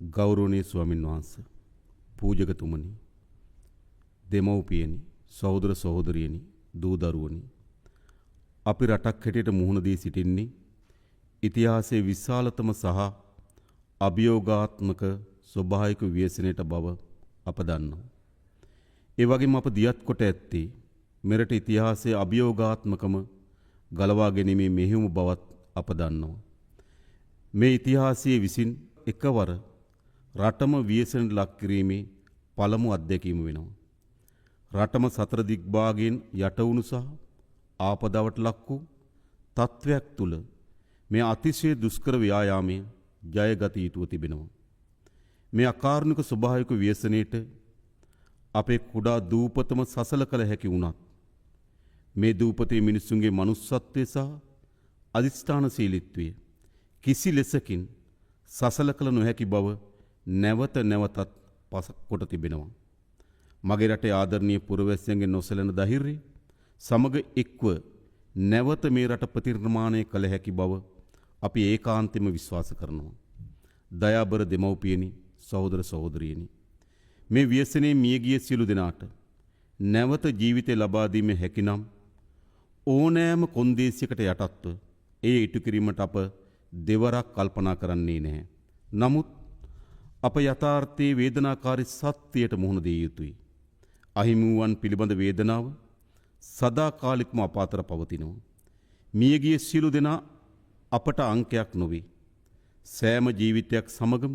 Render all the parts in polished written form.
ගෞරවනීය ස්වාමින් වහන්සේ, පූජකතුමනි, දෙමව්පියනි, සහෝදර සහෝදරියනි, දූ දරුවනි, අපි රටක් හැටියට මුහුණ දී සිටින්නේ ඉතිහාසයේ විශාලතම සහ අභියෝගාත්මක ස්වභාවික ව්‍යසනයට බව අප දන්නවා. ඒ වගේම අප දියත් කොට ඇත්තේ මෙරට ඉතිහාසයේ අභියෝගාත්මකම ගලවා ගැනීමේ මෙහෙයුම බවත් අප දන්නවා. මේ ඉතිහාසයේ විසින් එකවර රටම ව්‍යසනයට ලක් කිරීමේ පළමු අත්දැකීම වෙනවා. රටම සතර දිග්භාගයෙන් යට වුණු සහ ආපදාවට ලක් වූ තත්වයක් තුල මේ අතිශය දුෂ්කර ව්‍යායාමයේ ජයගත යුතුව තිබෙනවා. මේ අකාරුණික ස්වභාවික ව්‍යසනයේට අපේ කුඩා දූපතම සසල කළ හැකි වුණත් මේ දූපතේ මිනිසුන්ගේ මනුස්සත්වය සහ අදිෂ්ඨානශීලීත්වය කිසි ලෙසකින් සසල කළ නොහැකි බව නැවත නැවතත් පසක් කොට තිබෙනවා. මගේ රටේ ආදරණීය පුරවැසියන්ගේ නොසැලෙන ධෛර්යය සමග එක්ව නැවත මේ රට ප්‍රතිනිර්මාණය කළ හැකි බව අපි ඒකාන්තයෙන්ම විශ්වාස කරනවා. දයාබර දෙමව්පියනි, සහෝදර සහෝදරියනි, මේ ව්‍යසනයේ මියගිය සියලු දෙනාට නැවත ජීවිතය ලබා දීමේ හැකිනම් ඕනෑම කොන්දේසියකට යටත්ව ඒ ඉටු කිරීමට අප දෙවරක් කල්පනා කරන්නේ නැහැ. නමුත් අප යථාර්ථයේ වේදනාකාරී සත්‍යයට මුහුණ දිය යුතුයි. අහිමි වූවන් පිළිබඳ වේදනාව සදාකාලිකම අප අතර පවතිනවා. මියගිය සියලු දෙනා අපට අංකයක් නොවේ. සෑම ජීවිතයක් සමගම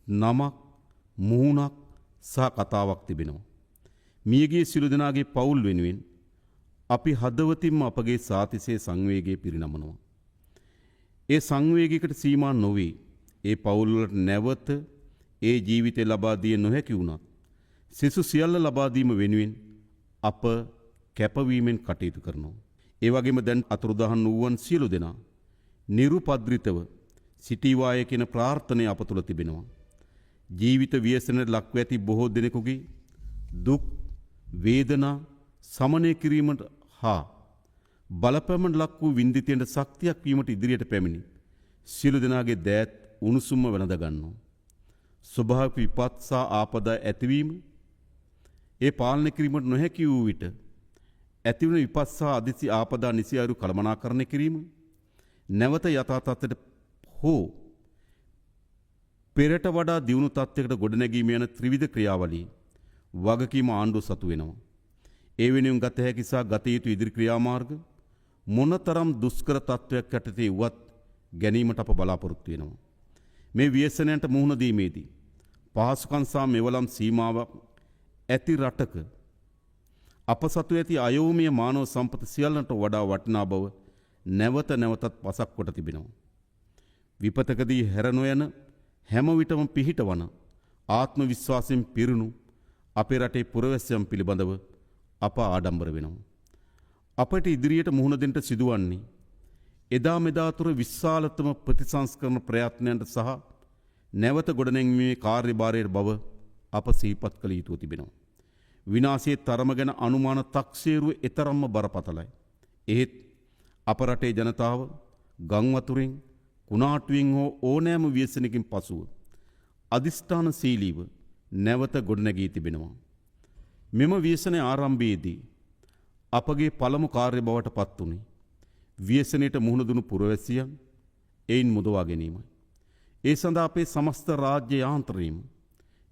නමක්, මුහුණක් සහ කතාවක් තිබෙනවා. මියගිය සියලු දෙනාගේ පවුල් වෙනුවෙන් අපි හදවතින්ම අපගේ සාතිශය සංවේගය පිරිනමනවා. ඒ සංවේගයකට සීමා නොවේ. ඒ පවුල් වලට නැවත ඒ ජීවිතය ලබා දිය නොහැකි වුණත් සිසු සියල්ල ලබා දීම වෙනුවෙන් අප කැපවීමෙන් කටයුතු කරනවා. ඒ වගේම දැන් අතුරුදහන් වූවන් සියලු දෙනා නිරුපද්‍රිතව සිටීවාය කියන ප්‍රාර්ථනය අප තුළ තිබෙනවා. ජීවිත ව්‍යසනයට ලක්ව ඇති බොහෝ දෙනෙකුගේ දුක්, වේදනා සමනය කිරීමට හා බලපෑමට ලක් වූ වින්දිතයන්ට ශක්තියක් වීමට ඉදිරියට පැමිණි සියලු දෙනාගේ දෑත් උණුසුම්ම වෙනද ගන්නවා. ස්වභාවික විපත් සහ ආපදා ඇතිවීම ඒ පාලනය කිරීමට නොහැකි වූ විට ඇතිවන විපත් සහ අදිසි ආපදා නිසියාරු කළමනාකරණය කිරීම නැවත යථා තත්ත්වයට හෝ පෙරට වඩා දියුණු තත්ත්වයකට ගොඩනැගීම යන ත්‍රිවිධ ක්‍රියාවලිය වගකීම ආණ්ඩුව සතු වෙනවා. ඒ වෙනුවෙන් ගත හැකි සහ ගත යුතු ඉදිරි ක්‍රියාමාර්ග මොනතරම් දුෂ්කර තත්ත්වයක් යටතේ වුවත් ගැනීමට අප බලාපොරොත්තු වෙනවා. මේ ව්‍යසනයන්ට මුහුණ දීමේදී පහසුකම් සහ මෙවලම් සීමාවක් ඇති රටක අප සතු ඇති අයෝමීය මානව සම්පත සියල්ලන්ට වඩා වටිනා බව නැවත නැවතත් පසක් කොට තිබෙනවා. විපතකදී හැර නොයන හැම විටම පිහිටවන ආත්ම විශ්වාසයෙන් පිරුණු අපේ රටේ පුරවැසියන් පිළිබඳව අප ආඩම්බර වෙනවා. අපට ඉදිරියට මුහුණ දෙන්න සිදුවන්නේ එදා මෙදා තුර විශාලතම ප්‍රතිසංස්කරණ ප්‍රයත්නයන්ට සහ නැවත ගොඩනැංවීමේ කාර්යභාරයේ බව අප සිහිපත් කළ යුතුව තිබෙනවා. විනාශයේ තරම ගැන අනුමාන තක්සේරුව එතරම්ම බරපතලයි. එහෙත් අප රටේ ජනතාව ගම් වතුරෙන්, කුණාටුවෙන් හෝ ඕනෑම ව්‍යසනකින් පසුව අදිෂ්ඨානශීලීව නැවත ගොඩනැගී තිබෙනවා. මෙම ව්‍යසනයේ ආරම්භයේදී අපගේ පළමු කාර්ය බවට පත් වුණේ ව්‍යසනයට මුහුණ දුණු පුරවැසියන් එයින් මුදවා ගැනීමයි. ඒ සඳහා අපේ සමස්ත රාජ්‍ය යාන්ත්‍රණයම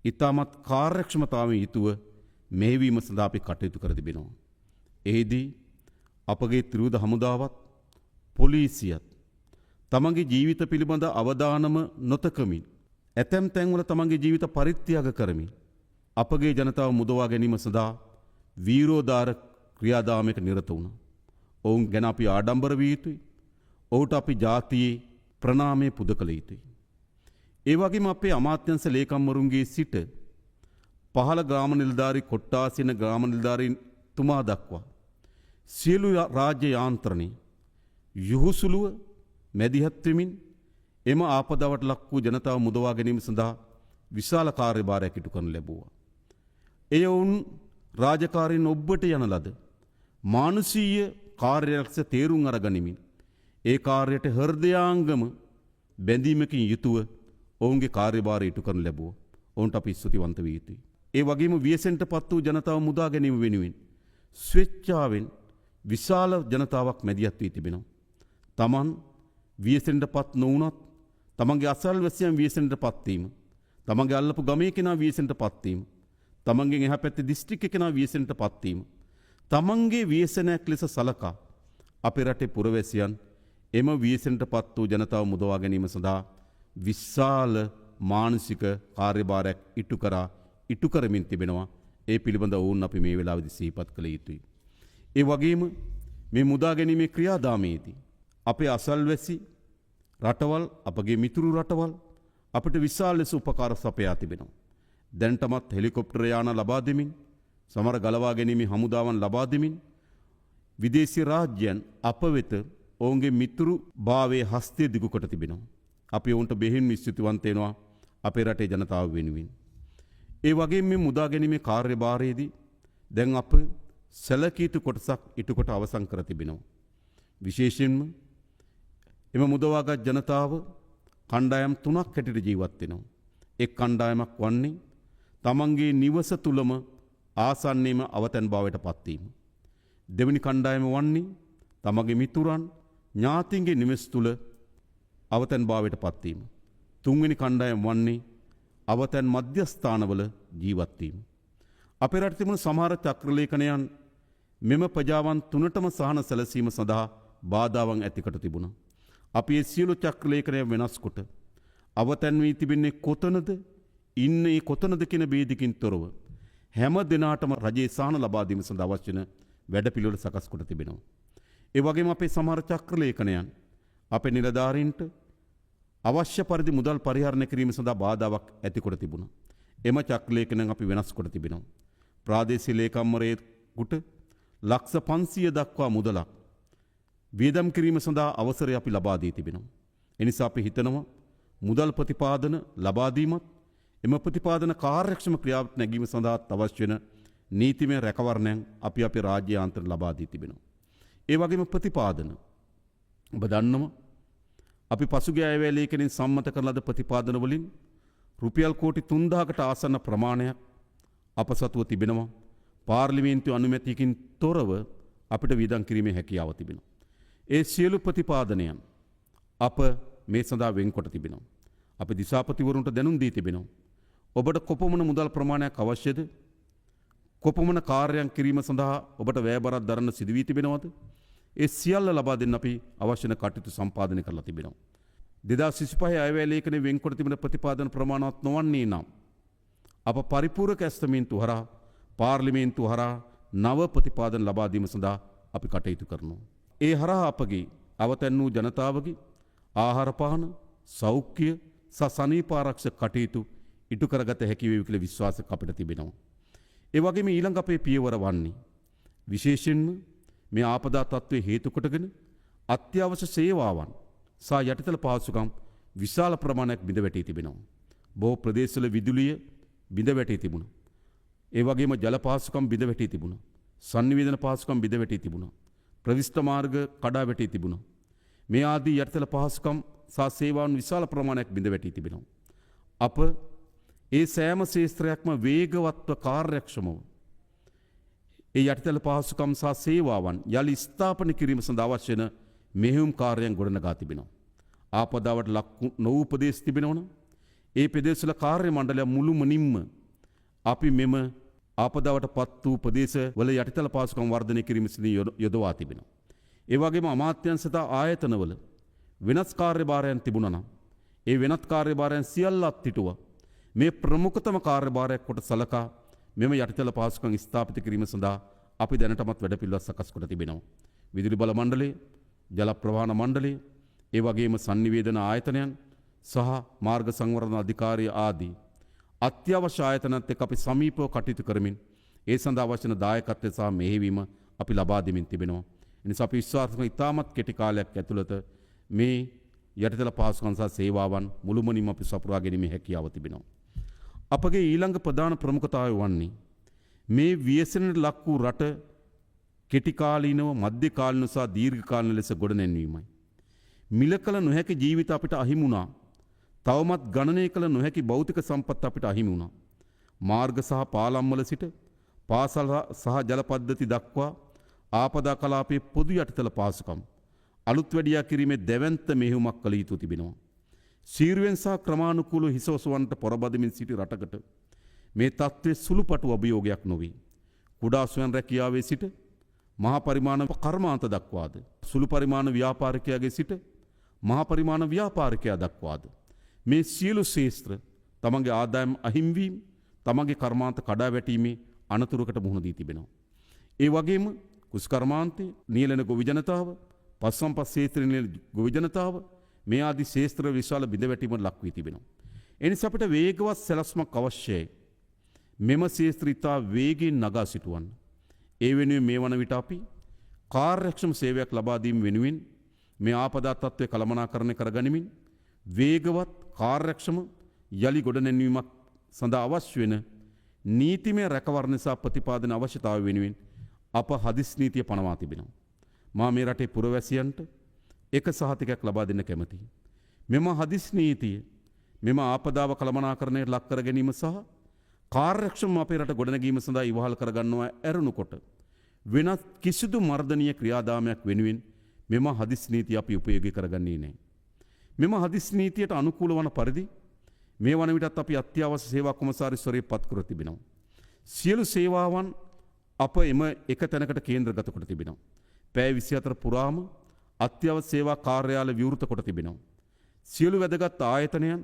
ඉතාමත් කාර්යක්ෂමතාවෙන් යුතුව මෙහෙවීම සඳහා අපි කටයුතු කර තිබෙනවා. එහිදී අපගේ ත්‍රිවිධ හමුදාවත් පොලිසියත් තමන්ගේ ජීවිත පිළිබඳ අවධානම නොතකමින් ඇතැම් තැන්වල තමන්ගේ ජීවිත පරිත්‍යාග කරමින් අපගේ ජනතාව මුදවා ගැනීම සඳහා වීරෝදාර ක්‍රියාදාමයක නිරත වුණා. ඔවුන් ගැන අපි ආඩම්බර විය යුතුයි. ඔහුට අපි ජාතියේ ප්‍රණාමය පුද කළ යුතුයි. ඒ වගේම අපේ අමාත්‍යංශ ලේකම්වරුන්ගේ සිට පහළ ග්‍රාම නිලධාරී කොට්ටාසින ග්‍රාම නිලධාරීන් තුමා දක්වා සියලු රාජ්‍ය යාන්ත්‍රණය යහුසුලුව මැදිහත් වෙමින් එම ආපදාවට ලක් වූ ජනතාව මුදවා ගැනීම සඳහා විශාල කාර්යභාරයක් ඉටු කරනු ලැබුවා. එය වුන් රාජකාරීන් ඔබට යන ලද මානුෂීය කාර්යයක්ස තේරුම් අරගනිමින් ඒ කාර්යයට හෘදයාංගම බැඳීමකින් යුතුව ඔවුන්ගේ කාර්යභාරය ඉටු කරන ලැබුවා. ඔවුන්ට අපි ස්තුතිවන්ත විය යුතුයි. ඒ වගේම ව්‍යසනයටපත් වූ ජනතාව මුදා ගැනීම වෙනුවෙන් ස්වේච්ඡාවෙන් විශාල ජනතාවක් මැදිහත් වී තිබෙනවා. තමන් ව්‍යසනයටපත් නොවුනත් තමන්ගේ අසල්වැසියන් ව්‍යසනයටපත් වීම, තමන්ගේ අල්ලපු ගමේ කෙනා ව්‍යසනයටපත් වීම, තමන්ගෙන් එහා පැත්තේ දිස්ත්‍රික්ක කෙනා ව්‍යසනයටපත් වීම, තමන්ගේ ව්‍යසනයක් ලෙස සලකා අපේ රටේ පුරවැසියන් එම ව්‍යසනයටපත් වූ ජනතාව මුදවා ගැනීම සඳහා විශාල මානසික කාර්යභාරයක් ඉටු කරමින් තිබෙනවා. ඒ පිළිබඳ ඔවුන් අපි මේ වෙලාවේදී සිහිපත් කළ යුතුයි. ඒ වගේම මේ මුදා ගැනීමේ ක්‍රියාදාමයේදී අපේ අසල්වැසි රටවල්, අපගේ මිතුරු රටවල් අපිට විශාල ලෙස උපකාර සපයා තිබෙනවා. දැනටමත් හෙලිකොප්ටර් යාන ලබා දෙමින්, සමහර ගලවා ගැනීමේ හමුදාවන් ලබා දෙමින් විදේශීය රාජ්‍යයන් අප වෙත ඔවුන්ගේ මිතුරු භාවයේ හස්තය දිගු කොට තිබෙනවා. අපි ඔවුන්ට බෙහෙවින් ස්තුතිවන්ත වෙනවා අපේ රටේ ජනතාව වෙනුවෙන්. ඒ වගේම මේ මුදා ගැනීමේ කාර්යභාරයේදී දැන් අප සැලකිය යුතු කොටසක් ඉටු කොට අවසන් කර තිබෙනවා. විශේෂයෙන්ම එම මුදවාගත් ජනතාව කණ්ඩායම් 3ක් හැටියට ජීවත් වෙනවා. එක් කණ්ඩායමක් වන්නේ තමන්ගේ නිවස තුලම ආසන්නයේම අවතැන් භාවයට පත්වීම. දෙවෙනි කණ්ඩායම වන්නේ තමගේ මිතුරන් ඥාතීන්ගේ නිවෙස් තුල අවතැන් භාවයට පත්වීම. තුන්වෙනි කණ්ඩායම වන්නේ අවතැන් මධ්‍යස්ථානවල ජීවත් වීම. අපේ රටේ තිබුණු සමහර චක්‍රලේඛනයන් මෙම ප්‍රජාවන් තුනටම සහන සැලසීම සඳහා බාධාවන් ඇතිකට තිබුණා. අපි ඒ සියලු චක්‍රලේඛනය වෙනස් කොට අවතැන් වී තිබෙන්නේ කොතනද, ඉන්නේ කොතනද කියන බේදිකින් තොරව හැම දිනාටම රජයේ සහන ලබා දීම සඳහා අවශ්‍ය වෙන වැඩපිළිවෙල සකස් කොට තිබෙනවා. ඒ වගේම අපේ සමහර චක්‍රලේඛනයන් අපේ නිලධාරීන්ට අවශ්‍ය පරිදි මුදල් පරිහරණය කිරීම සඳහා බාධාවක් ඇති කොට තිබුණා. එම චක්‍රලේඛනයන් අපි වෙනස් කොට තිබෙනවා. ප්‍රාදේශීය ලේකම්වරයෙකුට ලක්ෂ 500 දක්වා මුදලක් වියදම් කිරීම සඳහා අවසරය අපි ලබා දී තිබෙනවා. එනිසා අපි හිතනවා මුදල් ප්‍රතිපාදන ලබා දීමත් එම ප්‍රතිපාදන කාර්යක්ෂම ක්‍රියාවට නැගීම සඳහා අවශ්‍ය වෙන නීතිමය රැකවරණයන් අපි අපේ රාජ්‍ය ආන්තර ලබා දී තිබෙනවා. ඒ වගේම ප්‍රතිපාදන ඔබ දන්නවා අපි පසුගිය අයවැය ලේඛනයෙන් සම්මත කරන ලද ප්‍රතිපාදන වලින් රුපියල් කෝටි 3000කට ආසන්න ප්‍රමාණයක් අප සතුව තිබෙනවා. පාර්ලිමේන්තු අනුමැතියකින් තොරව අපිට වියදම් කිරීමේ හැකියාව තිබෙනවා. ඒ සියලු ප්‍රතිපාදනයන් අප මේ සඳහා වෙන්කොට තිබෙනවා. අපි දිසාපතිවරුන්ට දැනුම් දී තිබෙනවා. ඔබට කොපමණ මුදල් ප්‍රමාණයක් අවශ්‍යද? කොපමණ කාර්යයන් කිරීම සඳහා ඔබට වැයබරක් දරන්න සිදු වී තිබෙනවද? ඒ සියල්ල ලබා දෙන්න අපි අවශ්‍ය වෙන කටයුතු සම්පාදනය කරලා තිබෙනවා. 2025 අයවැය ලේඛනයේ වෙන්කොට තිබෙන ප්‍රතිපාදන ප්‍රමාණවත් නොවන්නේ නම් අප පරිපූර්ණක ඇස්තමේන්තු හරහා පාර්ලිමේන්තු හරහා නව ප්‍රතිපාදන ලබා දීම සඳහා අපි කටයුතු කරනවා. ඒ හරහා අපගේ අවතැන් වූ ජනතාවගේ ආහාර පාන, සෞඛ්‍ය සහ සනීප ආරක්ෂක කටයුතු ඉටු කරගත හැකි වේ කියලා විශ්වාසයක් අපිට තිබෙනවා. ඒ වගේම ඊළඟ අපේ පියවර වන්නේ විශේෂයෙන්ම මේ ආපදා තත්ත්වයේ හේතු කොටගෙන අත්‍යවශ්‍ය සේවාවන් සහ යටිතල පහසුකම් විශාල ප්‍රමාණයක් බිඳ වැටී තිබෙනවා. බොහෝ ප්‍රදේශවල විදුලිය බිඳ වැටී තිබුණා. ඒ වගේම ජල පහසුකම් බිඳ වැටී තිබුණා. සංනිවේදන පහසුකම් බිඳ වැටී තිබුණා. ප්‍රවිෂ්ඨ මාර්ග කඩා වැටී තිබුණා. මේ ආදී යටිතල පහසුකම් සහ සේවාවන් විශාල ප්‍රමාණයක් බිඳ වැටී තිබෙනවා. අප ඒ සෑම ශේත්‍රයක්ම වේගවත්ව කාර්යක්ෂමව ඒ යටිතල පහසුකම් සහ සේවාවන් යලි ස්ථාපන කිරීම සඳහා අවශ්‍ය වෙන මෙහෙයුම් කාර්යයන් ගොඩනගා තිබෙනවා. ආපදාවට ලක් නොවූ ප්‍රදේශ තිබෙනවනම් ඒ ප්‍රදේශවල කාර්ය මණ්ඩලය මුළුමනින්ම අපි මෙම ආපදාවට පත් වූ ප්‍රදේශවල යටිතල පහසුකම් වර්ධනය කිරීම සඳහා යොදවා තිබෙනවා. ඒ වගේම අමාත්‍යංශ සහ ආයතනවල වෙනස් කාර්යභාරයන් තිබුණා නම් ඒ වෙනත් කාර්යභාරයන් සියල්ල අත්හිටුවා මේ ප්‍රමුඛතම කාර්යභාරයක් කොට සලකා මෙම යටිතල පහසුකම් ස්ථාපිත කිරීම සඳහා අපි දැනටමත් වැඩපිළිවෙළ සකස් කොට තිබෙනවා. විදුලි බල මණ්ඩලය, ජල ප්‍රවාහන මණ්ඩලය, ඒ වගේම සංනිවේදන ආයතනයන් සහ මාර්ග සංවර්ධන අධිකාරිය ආදී අත්‍යවශ්‍ය ආයතනත් එක්ක අපි සමීපව කටයුතු කරමින් ඒ සඳහා අවශ්‍ය වන දායකත්වය සහ මෙහෙයවීම අපි ලබා දෙමින් තිබෙනවා. ඒ නිසා අපි විශ්වාස කරන ඉතාමත් කෙටි කාලයක් ඇතුළත මේ යටිතල පහසුකම් සහ සේවාවන් මුළුමනින්ම අපි සපුරා ගැනීමේ හැකියාව තිබෙනවා. අපගේ ඊළඟ ප්‍රධාන ප්‍රමුඛතාවය වන්නේ මේ ව්‍යසනයට ලක් වූ රට කෙටි කාලීනව, මධ්‍ය කාලීනව සහ දීර්ඝ කාලීන ලෙස ගොඩනැන්වීමයි. මිල කළ නොහැකි ජීවිත අපිට අහිමුණා. තවමත් ගණනය කළ නොහැකි භෞතික සම්පත් අපිට අහිමි වුණා. මාර්ග සහ පාලම්වල සිට පාසල් සහ ජල පද්ධති දක්වා ආපදා කලාපයේ පොදු යටිතල පහසුකම් අලුත් වැඩියා කිරීමේ දැවැන්ත මෙහෙයුමක් කළ යුතු තිබෙනවා. සීරුවෙන් සහ ක්‍රමානුකූලව හිස ඔසවන්නට පොරබදමින් සිටි රටකට මේ තත්ත්වයේ සුළුපටු අභියෝගයක් නොවේ. කුඩා ස්වයං රැකියාවේ සිට මහා පරිමාණ කර්මාන්ත දක්වාද සුළු පරිමාණ ව්‍යාපාරිකයාගේ සිට මහා පරිමාණ ව්‍යාපාරිකයා දක්වාද මේ සියලු ශේෂ්ත්‍ර තමන්ගේ ආදායම් අහිම්වීම තමන්ගේ කර්මාන්ත කඩා වැටීමේ අනතුරකට මුහුණ දී තිබෙනවා. ඒ වගේම කුස්කර්මාන්තේ නියැලෙන ගොවි ජනතාව පස්සම්පස් ක්ෂේත්‍රයේ නියැලෙන ගොවි ජනතාව මේ ආදී ශේෂ්ත්‍ර විශාල බිඳවැටීමට ලක් වී තිබෙනවා. එනිසා අපිට වේගවත් සැලැස්මක් අවශ්‍යයි. මෙම ශේෂ්ත්‍ර ඉතා වේගයෙන් නගා සිටුවන්න. ඒ වෙනුවෙන් මේ වන විට අපි කාර්යක්ෂම සේවයක් ලබා දීම වෙනුවෙන් මේ ආපදා තත්ත්වය කළමනාකරණය කරගනිමින් වේගවත් කාර්යක්ෂම යලි ගොඩනැන්වීමක් සඳහා අවශ්‍ය වෙන නීතිමය රැකවරණ සහ ප්‍රතිපාදන අවශ්‍යතාවය වෙනුවෙන් අප හදිස් නීතිය පනවා තිබෙනවා. මා මේ රටේ පුරවැසියන්ට එක සහතිකයක් ලබා දෙන්න කැමතියි. මෙම හදිස් නීතිය මෙම ආපදාව කළමනාකරණයට ලක් කර ගැනීම සහ කාර්යක්ෂම අපේ රට ගොඩනැගීම සඳහා ඉවහල් කරගන්නවා ඇරුණුකොට වෙනත් කිසිදු මර්ධනීය ක්‍රියාදාමයක් වෙනුවෙන් මෙම හදිස් නීතිය අපි උපයෝගී කරගන්නේ නැහැ. මෙම හදිස් නීතියට අනුකූල වන පරිදි මේ වන විටත් අපි අත්‍යවශ්‍ය සේවා කොමසාරිස්වරයෙක් පත් කර තිබෙනවා. සියලු සේවාවන් අප එම එක තැනකට කේන්ද්‍රගත කොට තිබෙනවා. පැය 24 පුරාම අත්‍යවශ්‍ය සේවා කාර්යාල විවෘත කොට තිබෙනවා. සියලු වැදගත් ආයතනයන්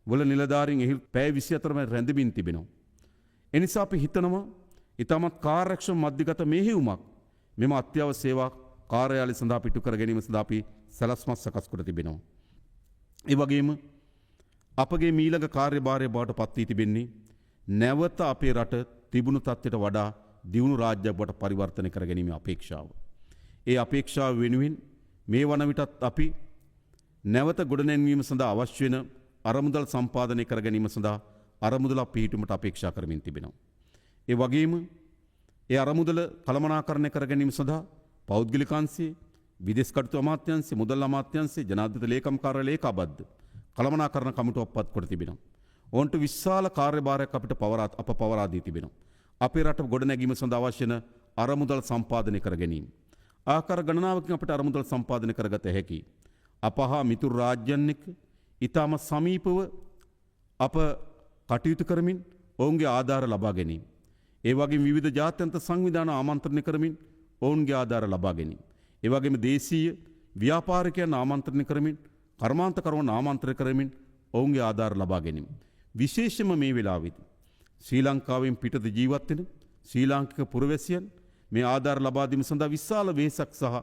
වල නිලධාරීන් එහි පැය 24ම රැඳෙමින් තිබෙනවා. එනිසා අපි හිතනවා ඊටමත් කාර්යක්ෂම මධ්‍යගත මෙහෙයුමක් මෙම අත්‍යවශ්‍ය සේවා කාර්යාලය සඳහා පිටු කර ගැනීම සඳහා අපි සැලැස්මක් සකස් කොට තිබෙනවා. ඒ වගේම අපගේ මීළඟ කාර්යභාරය බවට පත් වී තිබෙන්නේ නැවත අපේ රට තිබුණු තත්ත්වයට වඩා දියුණු රාජ්‍යයක් බවට පරිවර්තනය කර ගැනීමේ අපේක්ෂාව. ඒ අපේක්ෂාව වෙනුවෙන් මේ වන විටත් අපි නැවත ගොඩනැන්වීම සඳහා අවශ්‍ය වෙන අරමුදල් සම්පාදනය කර ගැනීම සඳහා අරමුදල පිහිටුමට අපේක්ෂා කරමින් තිබෙනවා. ඒ වගේම ඒ අරමුදල කළමනාකරණය කර ගැනීම සඳහා පෞද්ගලික අංශයේ විදේශ කටයුතු අමාත්‍යාංශයේ මුදල් අමාත්‍යාංශයේ ජනාධිපති ලේකම් කාර්යාලය ලේකාබද්ධ කළමනාකරණ කමිටුවක් පත් කොට තිබෙනවා. ඔවුන්ට විශාල කාර්යභාරයක් අපිට පවරා දී තිබෙනවා. අපේ රට ගොඩනැගීම සඳහා අවශ්‍ය වෙන අරමුදල් සම්පාදනය කර ගැනීම. ආකාර ගණනාවකින් අපිට අරමුදල් සම්පාදනය කරගත හැකි. අප හා මිතුරු රාජ්‍යයන් එක්ක ඊටම සමීපව අප කටයුතු කරමින් ඔවුන්ගේ ආධාර ලබා ගැනීම. ඒ වගේම විවිධ ජාත්‍යන්තර සංවිධාන ආමන්ත්‍රණය කරමින් ඔවුන්ගේ ආධාර ලබා ගැනීම. ඒ වගේම දේශීය ව්‍යාපාරිකයන් ආමන්ත්‍රණය කරමින් කර්මාන්තකරුවන් ආමන්ත්‍රණය කරමින් ඔවුන්ගේ ආධාර ලබා ගැනීම. විශේෂම මේ වෙලාවේදී ශ්‍රී ලංකාවෙන් පිටත ජීවත් වෙන ශ්‍රී ලාංකික පුරවැසියන් මේ ආධාර ලබා දීම සඳහා විශාල වෙහෙසක් සහ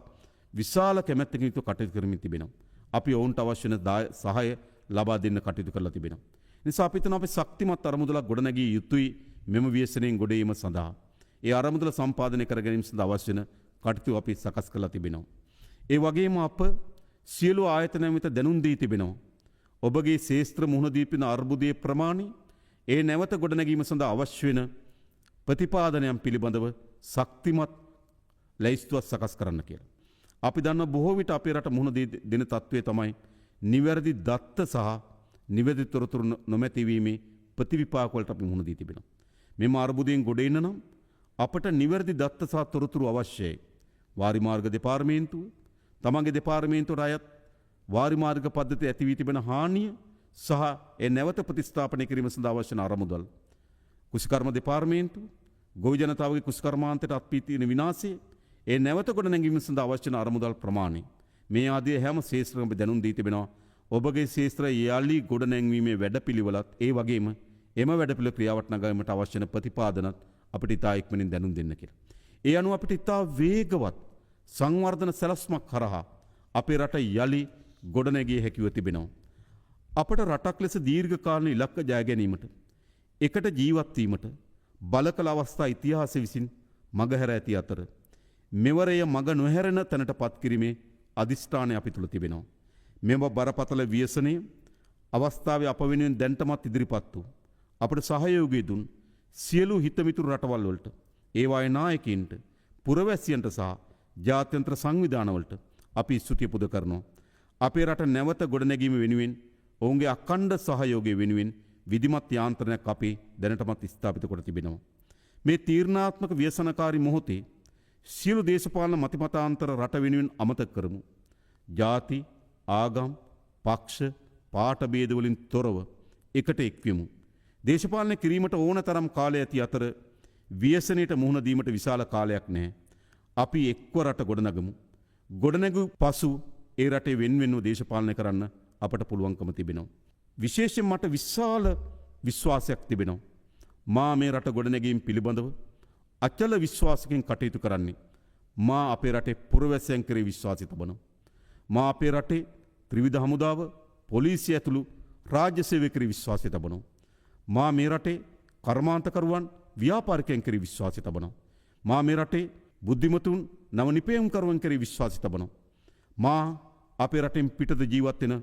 විශාල කැමැත්තකින් යුතුව කටයුතු කරමින් තිබෙනවා. අපි ඔවුන්ට අවශ්‍ය වෙන සහාය ලබා දෙන්න කටයුතු කරලා තිබෙනවා. නිසා අපි හිතනවා අපි ශක්තිමත් අරමුදලක් ගොඩනැගිය යුතුයි මෙම ව්‍යසනයෙන් ගොඩ ඒම සඳහා. ඒ අරමුදල සම්පාදනය කර ගැනීම සඳහා අවශ්‍ය වෙන කටයුතු අපි සකස් කරලා තිබෙනවා. ඒ වගේම අප සියලු ආයතනයන් වෙත දැනුම් දී තිබෙනවා. ඔබගේ ශේෂ්ත්‍ර මුහුණ දී තිබෙන අර්බුදයේ ප්‍රමාණය ඒ නැවත ගොඩනැගීම සඳහා අවශ්‍ය වෙන ප්‍රතිපාදනයන් පිළිබඳව ශක්තිමත් ලැයිස්තුවක් සකස් කරන්න කියලා. අපි දන්න බොහෝ විට අපේ රට මුහුණ දෙන තත්ත්වය තමයි නිවැරදි දත්ත සහ නිවැරදි තොරතුරු නොමැතිවීමේ ප්‍රතිවිපාක වලට අපි මුහුණ දී තිබෙනවා. මෙම අර්බුදයෙන් ගොඩ එන්න නම් අපට නිවැරදි දත්ත සහ තොරතුරු අවශ්‍යයි. වාරිමාර්ග දෙපාර්තමේන්තුව තමන්ගේ දෙපාර්තමේන්තුවට අයත් වාරිමාර්ග පද්ධතිය ඇති වී තිබෙන හානිය සහ ඒ නැවත ප්‍රතිස්ථාපනය කිරීම සඳහා අවශ්‍ය වන අරමුදල්. කුෂිකර්ම දෙපාර්තමේන්තුව ගොවි ජනතාවගේ කුෂිකර්මාන්තයට අත්වී තියෙන විනාශය ඒ නැවත ගොඩනැගීම සඳහා අවශ්‍ය වන අරමුදල් ප්‍රමාණය මේ ආදී හැම ශේෂ්ත්‍රයකම දැනුම් දී තිබෙනවා. ඔබගේ ශේෂ්ත්‍රය යාලි ගොඩනැංවීමේ වැඩපිළිවෙලත් ඒ වගේම එම වැඩපිළිවෙල ක්‍රියාවට නගාවීමට අවශ්‍ය වන ප්‍රතිපාදනත් අපිට ඉතා ඉක්මනින් දැනුම් දෙන්න කියලා. ඒ අනුව අපිට ඉතා වේගවත් සංවර්ධන සැලැස්මක් කරහා අපේ රට යලි ගොඩනැගිය හැකිව තිබෙනවා. අපට රටක් ලෙස දීර්ඝ කාලීන ඉලක්ක ජය ගැනීමට එකට ජීවත් වීමට බලකල අවස්ථා ඉතිහාසය විසින් මගහැර ඇති අතර මෙවරය මග නොහැරෙන තැනට පත් කිරීමේ අදිෂ්ඨානය අපි තුල තිබෙනවා. මෙම බරපතල ව්‍යසනය අවස්ථාවේ අප වෙනුවෙන් දැන්ටමත් ඉදිරිපත් වූ අපට සහයෝගය දුන් සියලු හිතමිතුරු රටවල් වලට ඒවායේ නායකයින්ට පුරවැසියන්ට සහ ජාත්‍යන්තර සංවිධානවලට අපි ස්තුතිය පුද කරනවා. අපේ රට නැවත ගොඩනැගීම වෙනුවෙන් ඔවුන්ගේ අඛණ්ඩ සහයෝගය වෙනුවෙන් විධිමත් යාන්ත්‍රණයක් අපේ දැනටමත් ස්ථාපිත කොට තිබෙනවා. මේ තීරණාත්මක ව්‍යසනකාරී මොහොතේ සියලු දේශපාලන මතිමතාන්තර රට වෙනුවෙන් අමතක කරමු. ජාති, ආගම්, පක්ෂ, පාට භේද වලින් තොරව එකට එක්වෙමු. දේශපාලනය කිරීමට ඕන තරම් කාලය ඇති අතර ව්‍යසනයට මුහුණ දීමට විශාල කාලයක් නැහැ. අපි එක්ව රට ගොඩනගමු. ගොඩනැගු පසු ඒ රටේ වෙන්වෙන්ව දේශපාලනය කරන්න අපට පුළුවන්කම තිබෙනවා. විශේෂයෙන් මට විශාල විශ්වාසයක් තිබෙනවා. මා මේ රට ගොඩනැගීම් පිළිබඳව අචල විශ්වාසකින් කටයුතු කරන්නේ. මා අපේ රටේ පුරවැසියන් කෙරෙහි විශ්වාසය තබනවා. මා අපේ රටේ ත්‍රිවිධ හමුදාව, පොලිසිය ඇතුළු රාජ්‍ය සේවකයන් කෙරෙහි විශ්වාසය තබනවා. මා මේ රටේ කර්මාන්තකරුවන්, ව්‍යාපාරිකයන් කෙරෙහි විශ්වාසය තබනවා. මා මේ රටේ බුද්ධිමතුන්, නව නිපැයුම්කරුවන් කෙරෙහි විශ්වාසය තබනවා. මා අපේ රටෙන් පිටත ජීවත් වෙන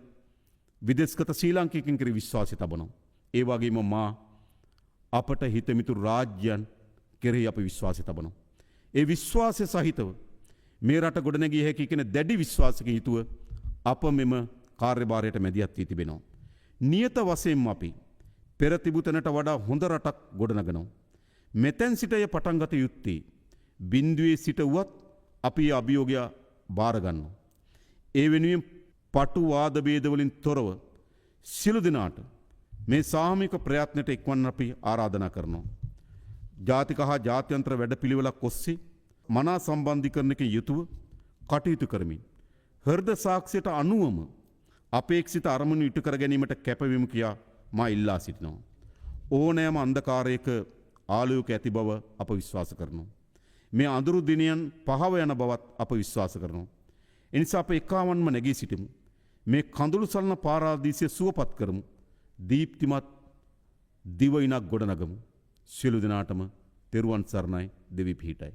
විදේශගත ශ්‍රී ලාංකිකයන් කෙරෙහි විශ්වාසය තබනවා. ඒ වගේම මා අපට හිතමිතුරු රාජ්‍යයන් කෙරෙහි අපි විශ්වාසය තබනවා. ඒ විශ්වාසය සහිතව මේ රට ගොඩනැගිය හැකි කියන දැඩි විශ්වාසකින් යුතුව අප මෙම කාර්යභාරයට මැදිහත් වී තිබෙනවා. නියත වශයෙන්ම අපි පෙර තිබූ තැනට වඩා හොඳ රටක් ගොඩනගනවා. මෙතෙන් සිට එය පටන් ගත යුත්තේ බිඳුවේ සිට වුවත් අපි අභියෝගය බාර ගන්නවා. ඒ වෙනුවෙන් පටු වාද භේද වලින් තොරව සියලු දෙනාට මේ සාමූහික ප්‍රයත්නයට එක්වන්න අපි ආරාධනා කරනවා. ජාතික හා ජාත්‍යන්තර වැඩපිළිවෙලක් ඔස්සේ මනා සම්බන්ධීකරණයකින් යුතුව කටයුතු කරමින් හෘද සාක්ෂියට අනුවම අපේක්ෂිත අරමුණු ඉටු කර ගැනීමට කැපවීම කියා මා ඉල්ලා සිටිනවා. ඕනෑම අන්ධකාරයක ආලෝක ඇති බව අප විශ්වාස කරනවා. මේ අඳුරු දිනයන් පහව යන බවත් අප විශ්වාස කරනවා. එනිසා අප එකාවන්ම නැගී සිටිමු. මේ කඳුළු සලන පාරාදීසය සුවපත් කරමු. දීප්තිමත් දිවයිනක් ගොඩනගමු. සියලු දෙනාටම තෙරුවන් සරණයි. දෙවි පිහිටයි.